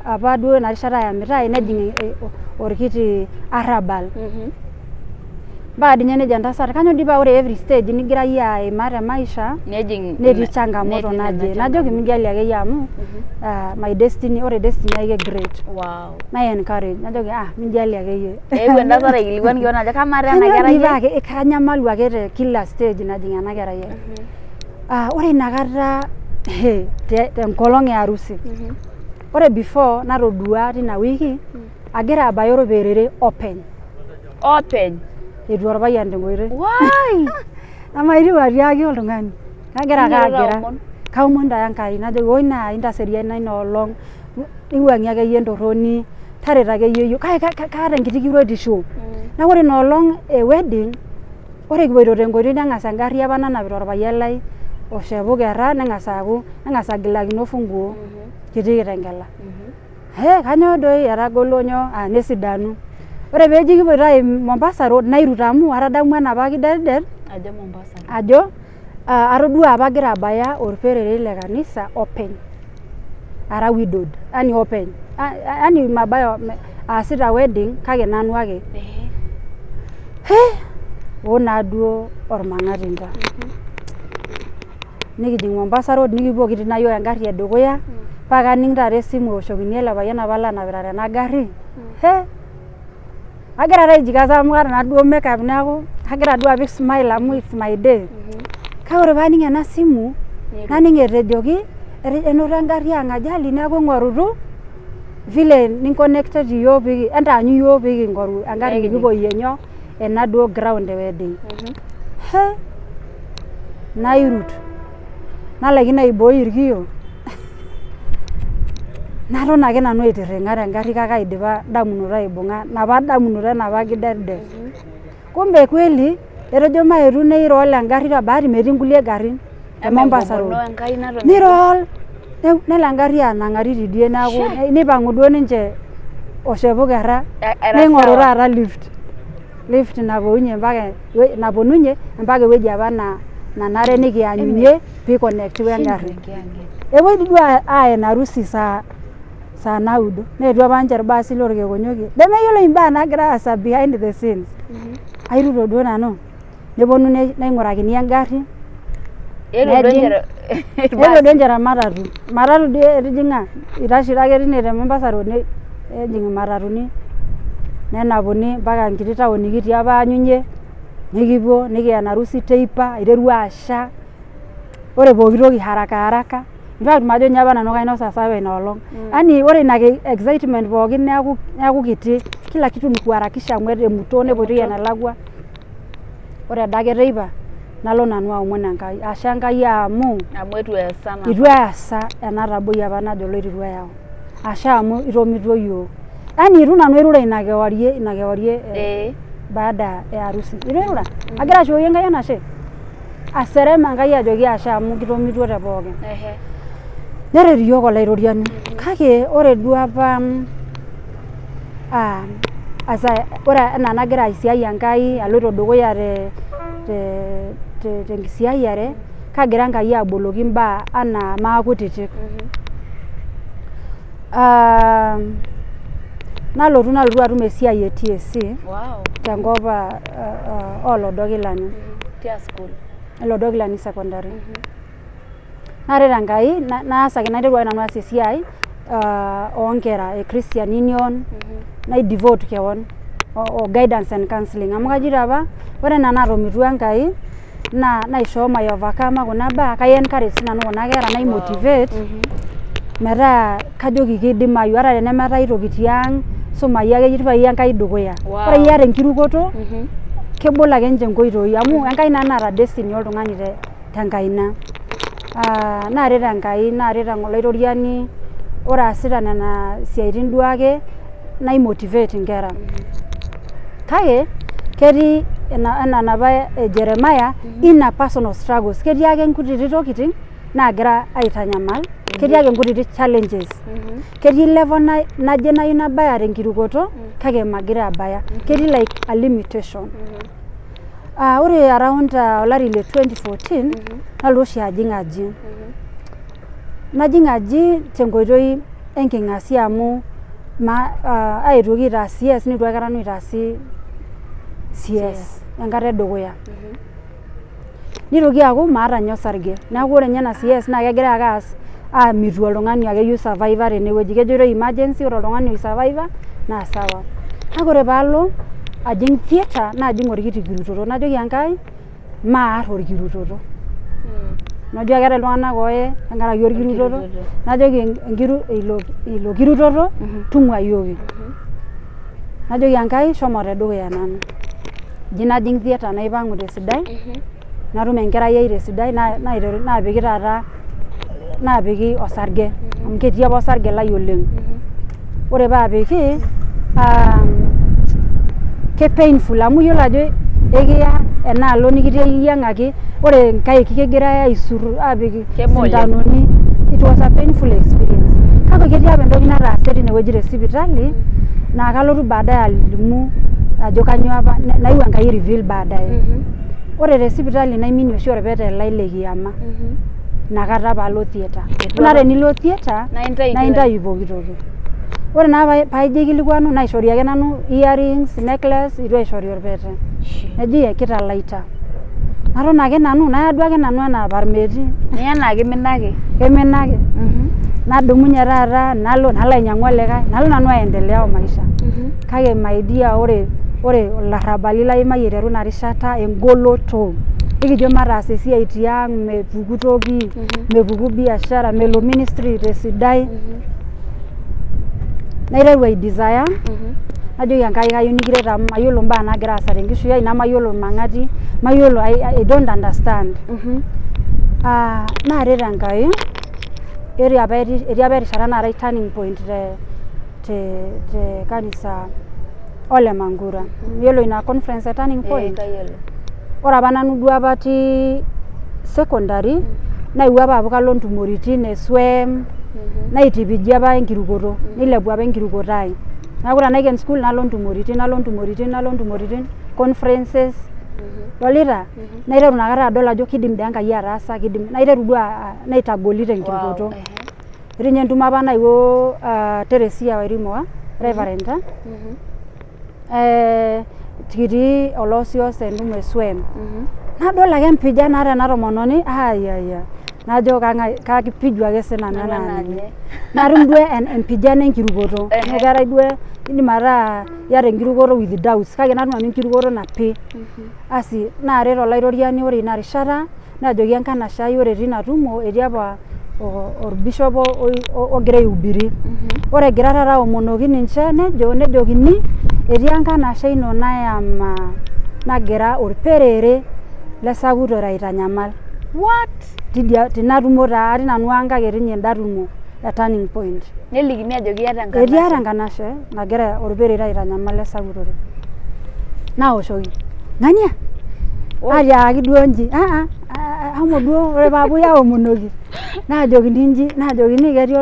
apa duo ina rishata yamitai nejing orkiti arabal mpaka dinye nejo entasat kanyo dipa ore every stage nigira yie aimaa te maisha netii changamoto najoki mijalie akeyie amu my destiny ore destiny ai great na encourage najoki mijalie akeyie eewuo entasat aikilikuan kion ajo kamara ena kerai kanyamalu ake te kila stage najing ena kerai ore inakata tenkolong earusi ore before natodua tina wiki agira abaya oroperere open etu orpayian tenkoitoi namaitieu atiaki oltung'ani kagira kaomon taa Enkai najoki oi naa intaseriani ina olong niwuang'ie akeyie entorroni taret akeyie yiok kaata enkiti kirotisho neeku ore ina olong wedding ore kipoito tenkoitoi neng'as engarri apa nanapita orpayian lai oshepu kerra neng'as agilakino funguo kiti kitengela kanyoo doi etagolo nyoo nesidanu ore peeji kipoito ai Mombasa road nairut amu atadamu enapa kiderider ajo atodua apa agira abaya orperere le kanisa open ara widowed yani open yani mabaya aasita wedding kake nanu ake naduo ormang'atinda nikijing Mombasa Road nikipuo kitii nayo engari edukuya paka ning taata esimu oshokini ele payian apa lanapita tena gari agira taijikaza amu kaata naduo makeup neeku kagira duo apik smile amu it's my day kake ore paaning ena simu naning etejoki enoto engari ang ajali neeku ing'orutu vile niconnected iyiok piki entaanyu iyiok piking'oru engari nikipuoyie nyoo ena duo ground e wedding nairut nalaikino aiboi irkiyo naton ake nanu aitirring'a tengari kake aidipa damunoto aibung'a napa damunoto enapa kiderde kumbe kweli etejo maetu neirol engari bahati metii nkulie garin te Mombasa Road nirol nelo engari anang'ari tidie neeku nipang'u duo ninche oshepukera neing'oru taata lift naponunye mpaka ewueji apa nanare nikianyunye piconnect wengari ewueji duo aen harusi saa 9 neetuo apa ninche irbaasi lorkekonyokie nemeyiolo imbaa nagira aasa behind the scenes airuto duo nanu neponu naing'urakini engari eetuo duo ninche matatu etijing'a itashito ake tine te Mombasa Road nejing matatuni nenapuni mpaka nkiti taon nikitii apa anyunye nikipuo nikiya harusi teipa aiterua asha ore pooki toki haraka in fact majo nye apa nanu kainosa sawa ina olong yani ore ina excitement pookin neeku kiti kila kitu ni kuharakisha amu emuto nepoitoi enalakwa ore adake teipa nalo nanu aomon Enkai asha Enkai amu itu easa ena taboi apa najo loititu eyau asha amu itomituo yiok yani itu nanu airura ina kewarie baada ya harusi irura agira ashukoki Enkai enashe aserema Enkai ajoki asha amu kitomituo te pookin neret iyiok olairoriani kake ore duo apa ore enaa nagira aisiai Enkai aloito dukuya tenkisiayiare kagira Enkai aboloki mbaa anaa maakutitik nalotu atum esiai e TSC tenkop olodokilani Lodokilani secondary naret Enkai naasaki naiteru nanu aas esiai oonkera e Christian Union naidevote kewon o guidance and counseling amu kajito apa ore ena naatomitua Enkai naishoo mai overcome kuna baa kai encourage nanu kuna kera naimotivate metaa kajoki kidimayu hata tenemetai toki tiang sumai ake yitipai Enkai dukuya ore iyata enkirukoto kebol ake ninche nkoitoi amu Enkai naa naata destiny oltung'ani tenkaina naret Enkai naret olairoriani ore asita nena siaitin duake naimotivate nkera kake ketii ena napa Jeremiah ina personal struggles ketii ake nkutiti tokitin naagira aitanyamal ketii ake nkutiti challenges ketii level naje nayu nabaya tenkirukoto kake magira abaya ketii like a limitation ore around olari le 2014 nalotu oshi najing aji tenkoitoi enking'asia amu aetuoki aitaa CS nitu aikata nanu aitaasi CS enkata edukuya nitoki aaku maata nye osarge neeku ore nye ena CS naa kegira ake aas amitu oltung'ani ake survivor tenewueji kejoitoi emergency ore oltung'ani oisurvivor naa sawa kake ore paalo ajing theater najing orkiti kirutoto najoki Enkai maar orkirutoto najo ake iltung'anak oye tenkaraki orkirutoto najoki ilo kirutoto tung'uayioki najoki Enkai shomo tedukuya nanu najing theater naipang'u tesidai natum enkerai ai tesidai naapiki taata naapiki osarge amu ketii apa osarge lai oleng ore paapiki ke painful amu yiolo ajo ekiya enaalo nikiteyiang'aki ore nkaik kegirai aisuru apik sindanoni it was a painful experience kake ketii apa entoki nataase tinewueji te sipitali naa kalotu baadaye alimu ajo kanyoo apa naiu Enkai reveal baadaye ore te sipitali naiminie oshi orpete lai le kiama nakata paalo theater na tenilo theater naintayu pooki toki ore naa paijo aikilikuanu naishori ake nanu earrings necklace itu aishori orpete neji kitalaita naton ake nanu naya duo ake nanu enaa parmeti Niya naa kiminaki. keminaki nadumunye taata nalo ainyang'u olikae nalo nanu aendelea maisha kake my dear ore olarrabali laimayie aiteru ina rishata engoloto ikijo mataas esiai tiang' mepuku toki mepuku biashara melo ministry tesidai naiteru ai desire najoki Enkai kayieu nikiret amu mayiolo mbaa naagira aasa tenkishui ai namayiolo mang'ati mayiolo I don't understand naaret Enkai etii apa erishata naatae turning point te kanisa Ole Mangura yiolo ina conference turning point ore apa nanu duo apa atii secondary naewuo apa apuku alo ntumoritin eswem naitipijie apa enkirukoto nilepu apa enkirukoto ai neeku tenaiken school nalo ntumoritin conferences lolita naiteru inakata adol ajo kidim dii Enkai ataasa naiteru duo naitagoli tenkirukoto etii ninye entumo apa naewuo Teresia Wairimo Reverend kitii olosios entumo eswem nadol ake empijan naata ena tomononi ayaya najo kakipiju ake sinanu enaa natum duo empijan enkirukoto nekerai duo indim ataa iyata enkirukoto with doubts kake natum nanu enkirukoto napi asi naaret olairoriani ore ina rishata najoki enkanashe ai ore tina tumo etii apa orbishop ogira aihubiri ore egira taata aomonoki ninche nejokini etii enkanashe ino nayama nagira orperere lesakutore aitanyamal tina tumo taa nanu kake etii ninye enda tumo e turning point nelikini ajoki iyata etii enkanashe nagira orperere aitanyamal lesakutore naoshoki ng'ania atiaki duo nji amo duo ore paapuoi aomonoki najokini ketii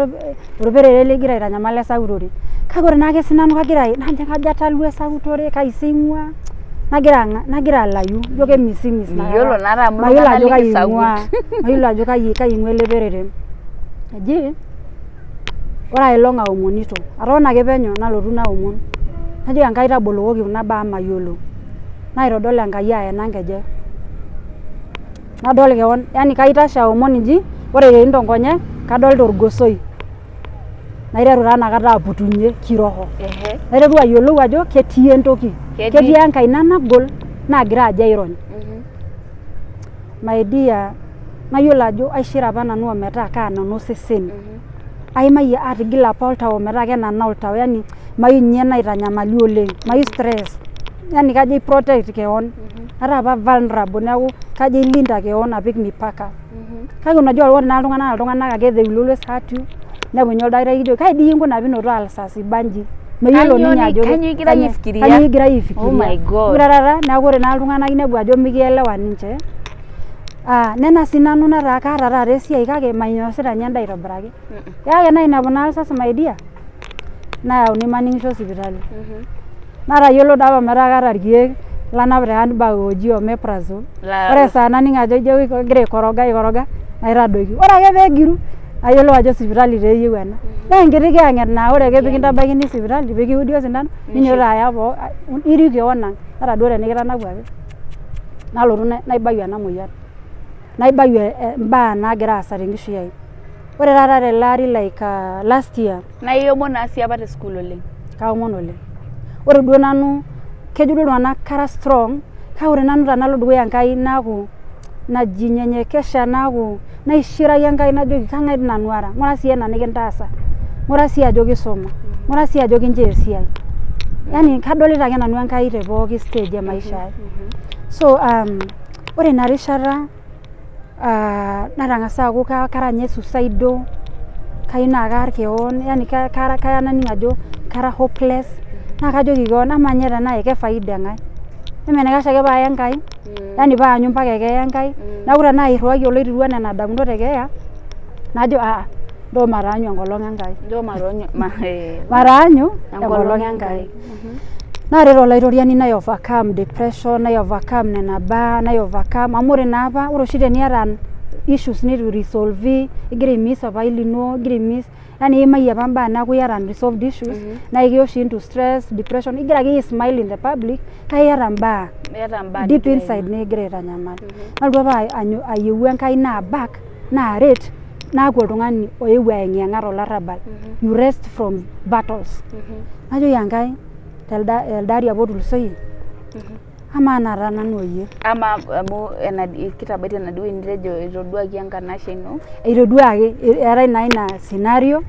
orperere ligira aitanyamal lesakutore kake ore naake sinanu kajo atalu esakutore kaising'ua nagira alayu ijo kemisimis miyiolo naa amu mayiolo ajo kai ing'ua ele perere eji ore ailong aomonito aton ake penyo nalotu naomon najoki Enkai tabolokoki kuna baa mayiolo naitodol Enkai aena nkejek nadol keon yani kaitashe aomon inji ore etii nkonyek kadolta orgosoi naiteru taa inakata aputunye kiroho naiteru ayiolou ajo ketii entoki ketii Enkai nagol naagira ajo airony my dear nayiolo ajo aishira apa nanu ometaa kaanana osesen aimayie atigila apa oltau ometaa kenana oltau yani mayieu ninye naitanyamali oleng mayieu stress yani kajo aiprotect keon ata apa vulnerable neeku kajo ailinda keon apik mipaka kake unajua ore naa iltung'anak ake they will always hurt you nepunye oldakitari kijo kai dii inkuna pinoto alsasi banji meyiolo ninye ajo kanyio igira aifikiria oh my god ore taata neeku ore naa iltung'anak inepu ajo mikielewa ninche nena sinanu nataa kaata taata esiai kake mainyosita ninye endaa aitobiraki kake nainepu naa alsasi my dear nayauni maning'isho sipitali natayiolo dapa metaa kaata irkiek lanap te handbag oji omeprazole ore saa naning ajo ijo egira aikoroga naitadoiki ore ake peegiru ayiolou ajo sipitali taa eyieu ena naa enkiti kiyang'et naa ore ake pikintabakini sipitali pikiudi osindano ninyototo aya irik keon ang ata duo tenikitanapuaki nalotu naibayu ena moyian naibayu mbaa naagira aasa tenkishui ai ore taata tele ari like last year na iomon naa sii apa te school oleng kaomon oleng ore duo nanu kejo duo iltung'anak kara strong kake ore nanu tanalo dukuya Enkai naaku najinyenyekesha naaku naishiraki Enkai najoki kang'ae dii nanu ara ng'ura sii ena nikintaasa ng'ura sii ajo kisuma ng'ura sii ajo kinchoo esiai yani kadolita ake nanu Enkai te pooki stage e maisha ai so ore ina rishata natang'asa aaku kara nye suicidal kayieu naa kaar keon yani kaya naning ajo kara hopeless naa kajoki keon ama nye tenaa kefaida Engai emenikash ake paaya Enkai yani paanyu mpaka ekeya Enkai neeku tenaa airriwaki oloitirua nena damunot ekeya najo ndo mataanyu enkolong Enkai mataanyu enkolong Enkai naret olaitoriani nai overcome depression nai overcome nena baa nai overcome amu ore naapa ore oshi teniata issues nitu resolve igira miss apa lino igira miss yani imayie apa mbaa naaku iyata unresolved issues na ikiwosh into stress depression igira ake smile in the public kake iyata mbaa deep inside nigira aitanyamal nalotu apa ayieu Enkai naa back naaret naaku oltung'ani oewuo ayeng'iyeng'a tolarrabal you rest from battles najoki Enkai telde ari apa otulusoyie ama naata nanu oyie ama amu kitabaitie enaduo enitejo itoduaki enkanashe ino itoduaki eetai naa ina scenario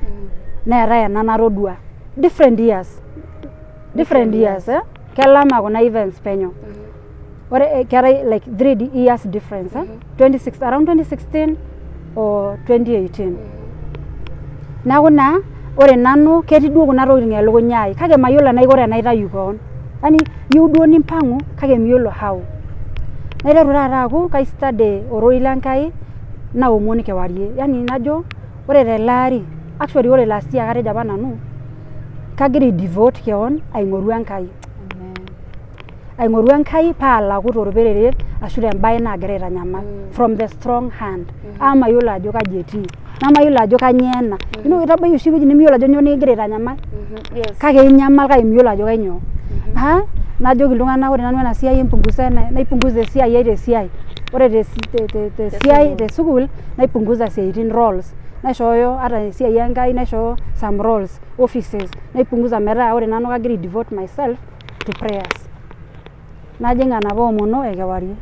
neetai ena natodua different years kelama kuna events penyo ore keetai like 3 years difference around 2016 or 2018 naaku naa ore nanu ketii duo kuna tokitin elukunya ai kake mayiolo enaiko tenaitayu koon yani iyieu duo nimpang'u kake miyiolo how naiteru taata aaku kaistudy ororei lenkai naomon kewarie yani najo ore tele ari actually ore last year katejo apa nanu kagira aidevote keon aing'oru Enkai paalaku torpereret ashu tembaye naagira aitanyamal from the strong hand mayiolo ajo kaji etii namayiolo ajo kanyoo ena itabayie oshi ewueji nimiyiolo ajo nyoo nikigira aitanyamal kake inyamal kake miyiolo ajo kanyoo najoki iltung'anak ore nanu ena siai naipunguza esiai ai tesiai ore tesiai tesukuul naipunguza siaitin roles naishooyo ata esiai Enkai naishooyo some roles offices naipunguza metaa ore nanu kagira devote myself to prayers najing enapa omono ekewarie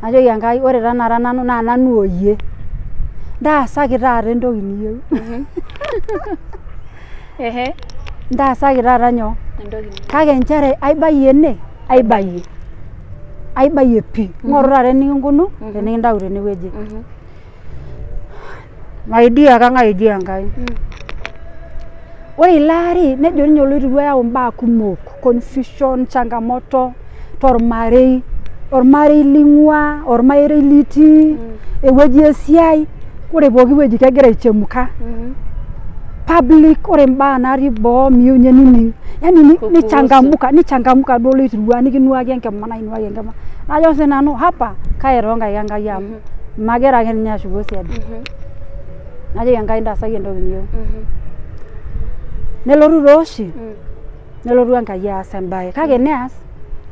najoki Enkai ore tanakata nanu naa nanu oyie ndaasaki taata entoki niyieu ndaasaki taata nyoo kake nchere aibayie ene aibayie pii ng'oru taata enikinkunu tenikintau tenewueji maidia kang'aidia Enkai ore ilo ari nejo ninye oloiterua ayau mbaa kumok confusion changamoto tormarei ormarei ling'ua ormarei litii ewueji esiai ore pooki wueji kegira aichemuka public ore mbaa natii boo miyieu nye nining yani nichangamuka duo oloiterua nikinuaki enkima nainuaki enkima najo sinanu hapa kae toonkaik Enkai amu magira ake ninye ashuko siadi najoki Enkai ntaasaki entoki niyieu nelotu tooshi nelotu Enkai aas embaye kake neas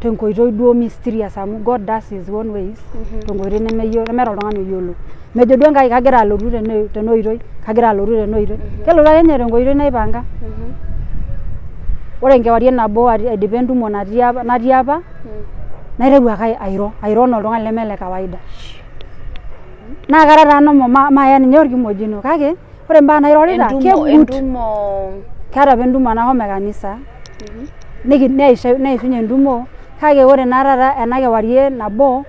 tenkoitoi duo mysterious amu God does his own ways tenkoitoi nemeeta oltung'ani oyiolo mejo duo Enkai kagira alotu tenoitoi kelotu ake ninye tenkoitoi naipanga ore enkewarie nabo aidipa entumo natii apa naiteru ake airo oltung'ani leme le kawaida naa kara taa nomo maya ninye orkimojino kake ore mbaa nairorita kegut keeta apa entumo nashomo kanisa neishunye entumo kake ore naa taata ena kewarie nabo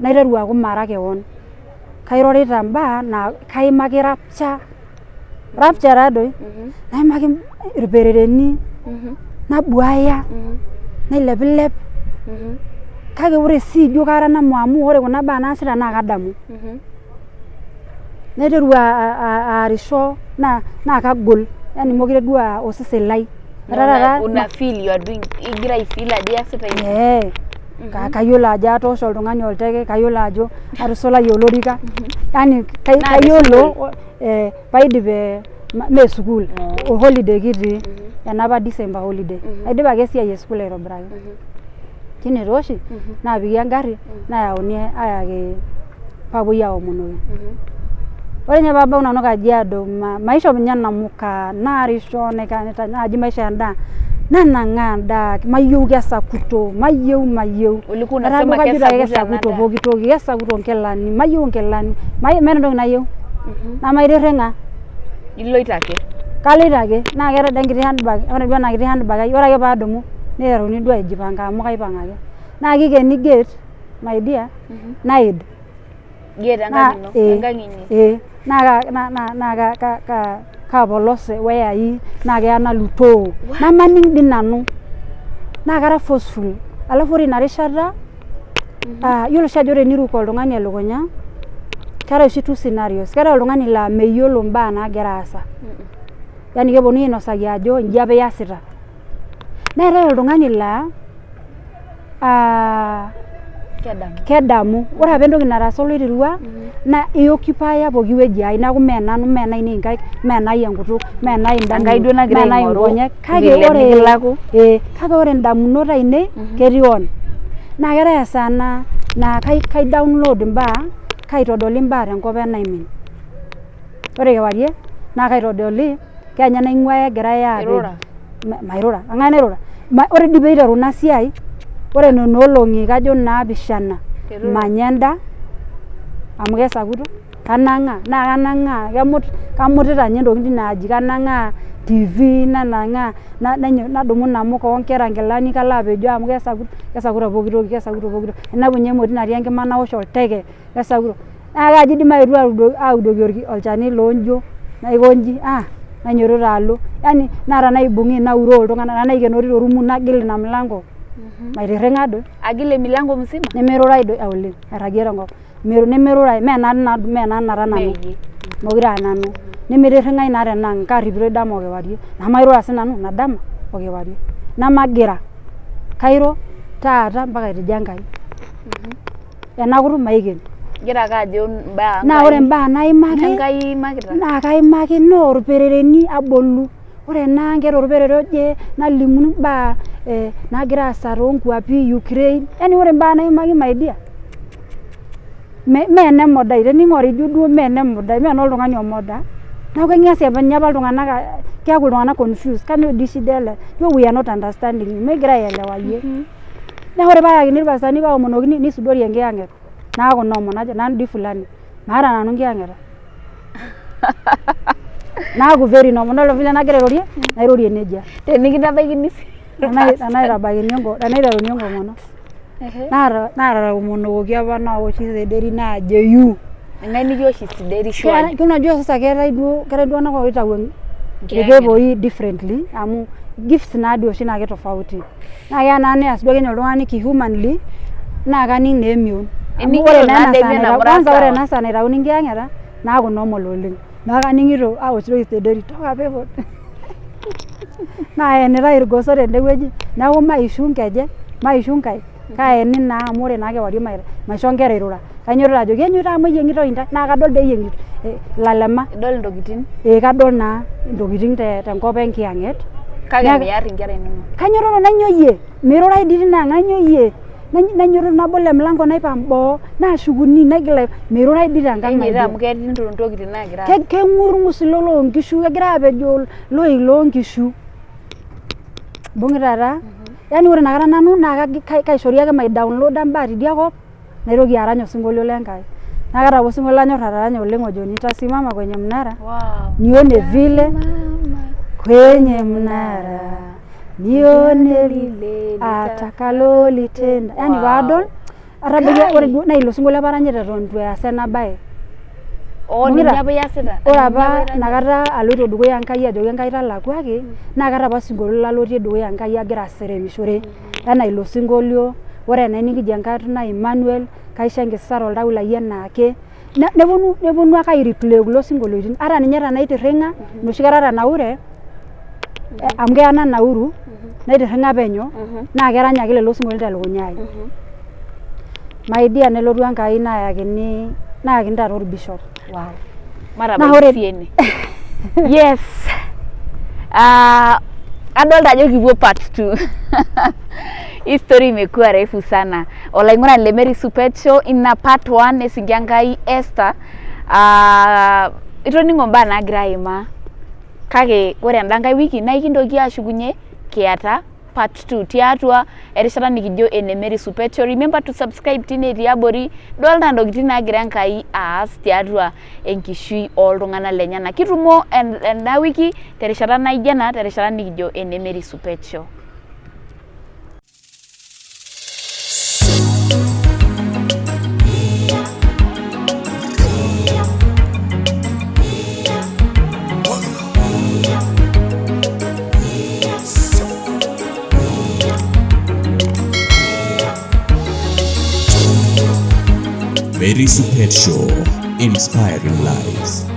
naiteru aaku mara keon kairorita mbaa naa kaimaki rapture taadoi naimaki irperereni nabuaya nailepilep kake ore sii ijo kara namo amu ore kuna baa naasita naa kadamu naiteru aarisho naa kagol yani mokire duo osesen lai una feel you are doing igira ifeel ajo iasita kayiolo ajo atoosho oltung'ani olteke kayiolo ajo atusulayie olorika yani kayiolo paidip mee sukuul holiday kitii enapa December holiday aidip ake esiai esukuul aitobiraki tine tooshi naapiki engarri nayauni ayaki paapuoi aomonoki ore nye paabau nanu Kajiado maishop ninye namuka naarisho naaji maisho endaa nanang'aa endaa mayieu kesakuto mayieu ulikuwa unasema kesakuto pooki toki kesakuto nkilani mayieu nkilani meeta entoki nayieu namaitirring'a iloito ake kaloito ake naa keeta daa enkiti handbag ore duo ena kiti handbag ai ore ake paadumu niteruni duo aijipanga amu kaipang' ake naa kikeni gate my dear naid gate enkang' inyi naa kapolose weyai naa keya nalutoo namaning' dii nanu naa kara forceful alafu ore ina rishata yiolo oshi ajo teniruko oltung'ani elukunya keetai oshi two scenarios keetai oltung'ani laa meyiolo mbaa naagira aasa yani keponunui ainosaki ajo inji apa iyasita neetai oltung'ani laa kedamu ore apa entoki nataasa oloiterua na ioccupy pooki wueji ai neeku mee nanu mee nainei inkaik mee nai enkutuk mee nai indamunot nagira aing'oru kake ore indamunot ainei ketii on naa keetae esaa naa kai download imbaa kaitodoli imbaa tenkop enaimin ore kewarie naa kaitodoli kenya naing'uaa egirai aapej mairura ang'ae nairura ore dii peiteru ina siai ore nena olong'i kajo naapishana manya endaa amu kesakuto kanang'aa kamutita ninye intokitin naaji kanang'aa TV nanang'aa nadumu namuka oonkera nkilani kalo apejoo amu kesakuto pooki toki enapu ninye emoti natii enkima nawosh olteke kesakuto naa kaji idim aetu audoki olchani loonjo naikonji nainyototo alo yani naa tenaibung'i nauroo iltung'anak tenaikenori torumu nagil ina mlango maitirring'a doi agil emilango mzima nemerurai doi oleng airagie tenkop nemerurai mee nanara nanu mokure nanu nemitirring'ai naa tenang kaarripitoi dama okewarie namairura sinanu ina dama okewarie namagira kairo taata mpaka etejo Enkai enakutuk maiken gira ake ajo mbaa naa ore mbaa naimaki Enkai imakita naa kaimaki noorperereni abolu ore ena nkera orperere oje nalimu mbaa nagira aasa toonkuapi Ukraine yani ore mbaa naimaki my dear mee enemodai tening'ori duo mee enemodai mee enoltung'ani omoda neeku keng'asi apa iltung'anak keeku iltung'anak confused kanyoo dii shida ele we are not understanding megira aielewa yie neeku ore paayakini irpasani paaomonokini nisudori enkiyang'et naaku noomon ajo nanu dii fulani maata nanu nkiyang'eta naaku very normal ore vile nagira airorie nejia tenikitabaikini tenaiteruni enkomono naataomonokoki apa nawoshi sederi naajo yu eng'ae nikioshi sideri shwari unajua sasa keetae duo nak oitau irpepoi differently amu gifts naadii oshi naa ketofauti naa keya naa neas duo kenya oltung'ani kihumanly naa kaning' naa emion ore ena saa naitauni nkiyang'eta naaku normal oleng naa kaning'ito awoshitoi sederi toka pepo naa enitai irgoso tendewueji neeku maishu nkejek maishu nkaik kaeni naa amu ore naa kewarie maisho nkera irura kanyototo ajo kenyito amu eyieng'ito intae naa kadol doi eyieng'ito lalema idol intokitin kadol naa intokitin tenkop enkiyang'et kake miarr inkera inonok kanyototo nainyoyie mirurai dii tinang nainyoyie nanyototo nabol emilango naipang' boo naashukuni naigil mirurai dii tenkang' amu ketii intokitin naagira keng'urng'us ilo loonkishu kegira apejoo loik loonkishu bungi taata yani ore inakata nanu naa kaishori ake maidownloada mbaa tidia kop naitoki arany osinkolio lenkai naa kaata apa osinkolio lanyorr ataranya oleng ojo nitasimama kwenye mnara nione vile kwenye mnara nione lile atakalolitenda yani paadol atabaiki ore duo naa ilo sinkolio apa aranyita eton itu easa ena baye ninye apa iasita ore apa inakata aloito dukuya Enkai ajoki Enkai talakuaki naa kaata apa sinkolio lalotie dukuya Enkai agira aseremishore enaa ilo sinkolio ore ena nikiji enkai naa Emmanuel kaisho enkisasa toltau lai enaake neponu ake aireplay kulo sinkolioitin ata ninye tenaitirring'a enoshi kata tanaure amu keya nanauru naitirring'a penyo naa kerany ake lelo sinkolioitin telukunya ai my dear nelotu Enkai naayakini taata orbishop marabaisiene yes adolta ajo kipuo part 2 hii story imekuwa refu sana olaing'urani le Mary Supet Show ina part 1 esinki Enkai Esther itoning'o mbaa naagira aimaa kake ore enda nkae wiki naa ikintoki ashukunye kiata part 2 tiatua erishata nikijo ene Mary Supet Show. Remember to subscribe tine tiabori dolta ntokitin naagira Enkai aas tiatua enkishui oltung'anak lenyenak. Kitumo enda wiki terishata naija ena terishata nikijo ene Mary Supet Show. Mary Supet Show, inspiring lives.